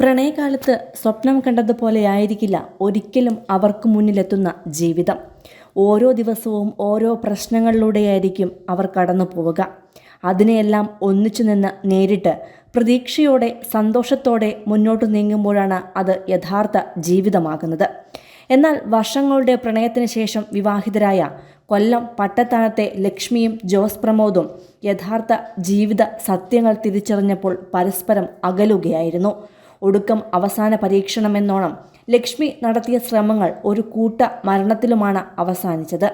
പ്രണയകാലത്ത് സ്വപ്നം കണ്ടതുപോലെയായിരിക്കില്ല ഒരിക്കലും അവർക്ക് മുന്നിലെത്തുന്ന ജീവിതം. ഓരോ ദിവസവും ഓരോ പ്രശ്നങ്ങളിലൂടെയായിരിക്കും അവർ കടന്നു പോവുക. അതിനെയെല്ലാം ഒന്നിച്ചു നിന്ന് നേരിട്ട് പ്രതീക്ഷയോടെ സന്തോഷത്തോടെ മുന്നോട്ട് നീങ്ങുമ്പോഴാണ് അത് യഥാർത്ഥ ജീവിതമാകുന്നത്. എന്നാൽ വർഷങ്ങളുടെ പ്രണയത്തിന് ശേഷം വിവാഹിതരായ കൊല്ലം പട്ടത്താനത്തെ ലക്ഷ്മിയും ജോസ് പ്രമോദും യഥാർത്ഥ ജീവിത സത്യങ്ങൾ തിരിച്ചറിഞ്ഞപ്പോൾ പരസ്പരം അകലുകയായിരുന്നു. ഒടുക്കം അവസാന പരീക്ഷണമെന്നോണം ലക്ഷ്മി നടത്തിയ ശ്രമങ്ങൾ ഒരു കൂട്ട മരണത്തിലുമാണ് അവസാനിച്ചത്.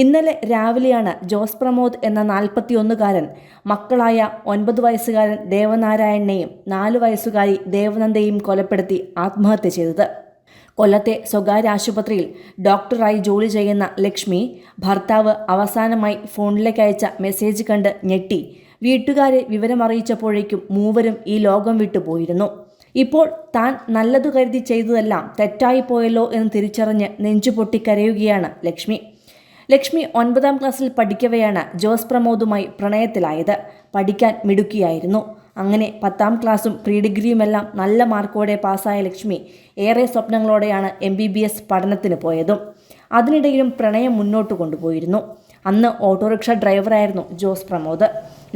ഇന്നലെ രാവിലെയാണ് ജോസ് പ്രമോദ് എന്ന 41കാരൻ മക്കളായ 9 വയസ്സുകാരൻ ദേവനാരായണനെയും 4 വയസ്സുകാരി ദേവനന്ദയെയും കൊലപ്പെടുത്തി ആത്മഹത്യ ചെയ്തത്. കൊല്ലത്തെ സ്വകാര്യ ആശുപത്രിയിൽ ഡോക്ടറായി ജോലി ചെയ്യുന്ന ലക്ഷ്മി ഭർത്താവ് അവസാനമായി ഫോണിലേക്ക് അയച്ച മെസ്സേജ് കണ്ട് ഞെട്ടി വീട്ടുകാരെ വിവരമറിയിച്ചപ്പോഴേക്കും മൂവരും ഈ ലോകം വിട്ടുപോയിരുന്നു. ഇപ്പോൾ താൻ നല്ലതു കരുതി ചെയ്തതെല്ലാം തെറ്റായി പോയല്ലോ എന്ന് തിരിച്ചറിഞ്ഞ് നെഞ്ചുപൊട്ടി കരയുകയാണ് ലക്ഷ്മി. ലക്ഷ്മി 9ാം ക്ലാസ്സിൽ പഠിക്കവെയാണ് ജോസ് പ്രമോദുമായി പ്രണയത്തിലായത്. പഠിക്കാൻ മിടുക്കിയായിരുന്നു. അങ്ങനെ 10ാം ക്ലാസ്സും പ്രീ ഡിഗ്രിയുമെല്ലാം നല്ല മാർക്കോടെ പാസ്സായ ലക്ഷ്മി ഏറെ സ്വപ്നങ്ങളോടെയാണ് MBBS പഠനത്തിന് പോയതും. അതിനിടയിലും പ്രണയം മുന്നോട്ട് കൊണ്ടുപോയിരുന്നു. അന്ന് ഓട്ടോറിക്ഷ ഡ്രൈവറായിരുന്നു ജോസ് പ്രമോദ്.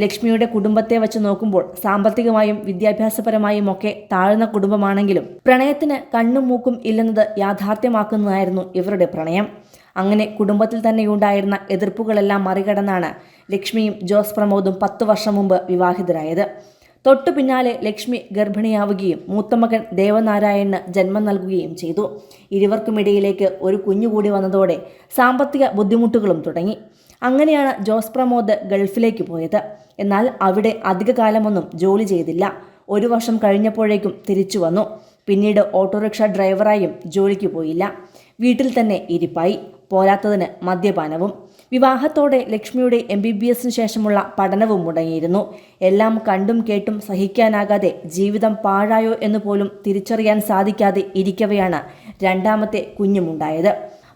ലക്ഷ്മിയുടെ കുടുംബത്തെ വെച്ച് നോക്കുമ്പോൾ സാമ്പത്തികമായും വിദ്യാഭ്യാസപരമായും ഒക്കെ താഴ്ന്ന കുടുംബമാണെങ്കിലും പ്രണയത്തിന് കണ്ണും മൂക്കും ഇല്ലെന്നത് യാഥാർത്ഥ്യമാക്കുന്നതായിരുന്നു ഇവരുടെ പ്രണയം. അങ്ങനെ കുടുംബത്തിൽ തന്നെയുണ്ടായിരുന്ന എതിർപ്പുകളെല്ലാം മറികടന്നാണ് ലക്ഷ്മിയും ജോസ് പ്രമോദും 10 വർഷം മുമ്പ് വിവാഹിതരായത്. തൊട്ടു പിന്നാലെ ലക്ഷ്മി ഗർഭിണിയാവുകയും മൂത്തമകൻ ദേവനാരായണന് ജന്മം നൽകുകയും ചെയ്തു. ഇരുവർക്കുമിടയിലേക്ക് ഒരു കുഞ്ഞുകൂടി വന്നതോടെ സാമ്പത്തിക ബുദ്ധിമുട്ടുകളും തുടങ്ങി. അങ്ങനെയാണ് ജോസ് പ്രമോദ് ഗൾഫിലേക്ക് പോയത്. എന്നാൽ അവിടെ അധികകാലമൊന്നും ജോലി ചെയ്തില്ല. 1 വർഷം കഴിഞ്ഞപ്പോഴേക്കും തിരിച്ചു വന്നു. പിന്നീട് ഓട്ടോറിക്ഷ ഡ്രൈവറായും ജോലിക്ക് പോയില്ല. വീട്ടിൽ തന്നെ ഇരിപ്പായി. പോരാത്തതിന് മദ്യപാനവും. വിവാഹത്തോടെ ലക്ഷ്മിയുടെ MBBSന് ശേഷമുള്ള പഠനവും മുടങ്ങിയിരുന്നു. എല്ലാം കണ്ടും കേട്ടും സഹിക്കാനാകാതെ ജീവിതം പാഴായോ എന്ന് പോലും തിരിച്ചറിയാൻ സാധിക്കാതെ ഇരിക്കവെയാണ് 2ാമത്തെ കുഞ്ഞുമുണ്ടായത്.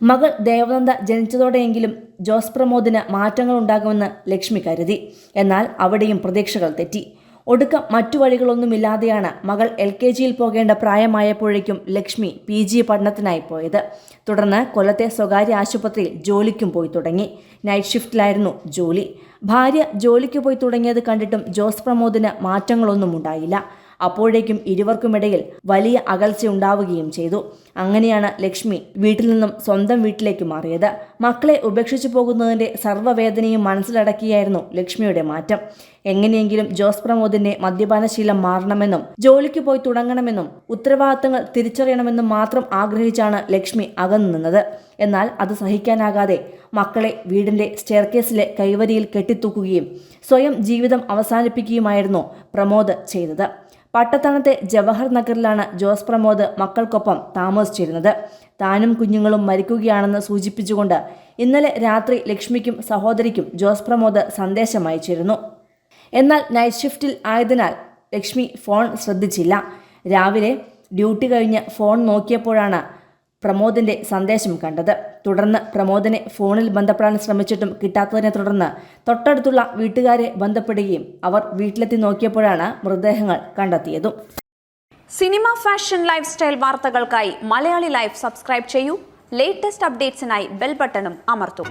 മകൾ ദേവനന്ദ ജനിച്ചതോടെയെങ്കിലും ജോസ് പ്രമോദിന് മാറ്റങ്ങൾ ഉണ്ടാകുമെന്ന് ലക്ഷ്മി കരുതി. എന്നാൽ അവിടെയും പ്രതീക്ഷകൾ തെറ്റി. ഒടുക്കം മറ്റു വഴികളൊന്നുമില്ലാതെയാണ് മകൾ LKGയിൽ പോകേണ്ട പ്രായമായപ്പോഴേക്കും ലക്ഷ്മി PG പഠനത്തിനായി പോയത്. തുടർന്ന് കൊല്ലത്തെ സ്വകാര്യ ആശുപത്രിയിൽ ജോലിക്കും പോയി തുടങ്ങി. നൈറ്റ് ഷിഫ്റ്റിലായിരുന്നു ജോലി. ഭാര്യ ജോലിക്ക് പോയി തുടങ്ങിയത് കണ്ടിട്ടും ജോസ് പ്രമോദിന് മാറ്റങ്ങളൊന്നും ഉണ്ടായില്ല. അപ്പോഴേക്കും ഇരുവർക്കുമിടയിൽ വലിയ അകൽച്ച ഉണ്ടാവുകയും ചെയ്തു. അങ്ങനെയാണ് ലക്ഷ്മി വീട്ടിൽ നിന്നും സ്വന്തം വീട്ടിലേക്ക് മാറിയത്. മക്കളെ ഉപേക്ഷിച്ചു പോകുന്നതിൻ്റെ സർവ്വവേദനയും മനസ്സിലടക്കിയായിരുന്നു ലക്ഷ്മിയുടെ മാറ്റം. എങ്ങനെയെങ്കിലും ജോസ് പ്രമോദിന്റെ മദ്യപാനശീലം മാറണമെന്നും ജോലിക്ക് പോയി തുടങ്ങണമെന്നും ഉത്തരവാദിത്തങ്ങൾ തിരിച്ചറിയണമെന്നും മാത്രം ആഗ്രഹിച്ചാണ് ലക്ഷ്മി അകന്നു നിന്നത്. എന്നാൽ അത് സഹിക്കാനാകാതെ മക്കളെ വീടിന്റെ സ്റ്റെയർകേസിലെ കൈവരിയിൽ കെട്ടിത്തൂക്കുകയും സ്വയം ജീവിതം അവസാനിപ്പിക്കുകയുമായിരുന്നു പ്രമോദ് ചെയ്തത്. പട്ടത്താനത്തെ ജവഹർ നഗറിലാണ് ജോസ് പ്രമോദ് മക്കൾക്കൊപ്പം താമസിച്ചിരുന്നത്. താനും കുഞ്ഞുങ്ങളും മരിക്കുകയാണെന്ന് സൂചിപ്പിച്ചുകൊണ്ട് ഇന്നലെ രാത്രി ലക്ഷ്മിക്കും സഹോദരിക്കും ജോസ് പ്രമോദ് സന്ദേശം അയച്ചിരുന്നു. എന്നാൽ നൈറ്റ് ഷിഫ്റ്റിൽ ആയതിനാൽ ലക്ഷ്മി ഫോൺ ശ്രദ്ധിച്ചില്ല. രാവിലെ ഡ്യൂട്ടി കഴിഞ്ഞ് ഫോൺ നോക്കിയപ്പോഴാണ് പ്രമോദിന്റെ സന്ദേശം കണ്ടത്. തുടർന്ന് പ്രമോദിനെ ഫോണിൽ ബന്ധപ്പെടാൻ ശ്രമിച്ചിട്ടും കിട്ടാത്തതിനെ തുടർന്ന് തൊട്ടടുത്തുള്ള വീട്ടുകാരെ ബന്ധപ്പെടുകയും അവർ വീട്ടിലെത്തി നോക്കിയപ്പോഴാണ് മൃതദേഹങ്ങൾ കണ്ടെത്തിയതും. സിനിമ, ഫാഷൻ, ലൈഫ് സ്റ്റൈൽ വാർത്തകൾക്കായി മലയാളി ലൈഫ് സബ്സ്ക്രൈബ് ചെയ്യൂ. ലേറ്റസ്റ്റ് അപ്ഡേറ്റ്സിനായി ബെൽ ബട്ടണും അമർത്തൂ.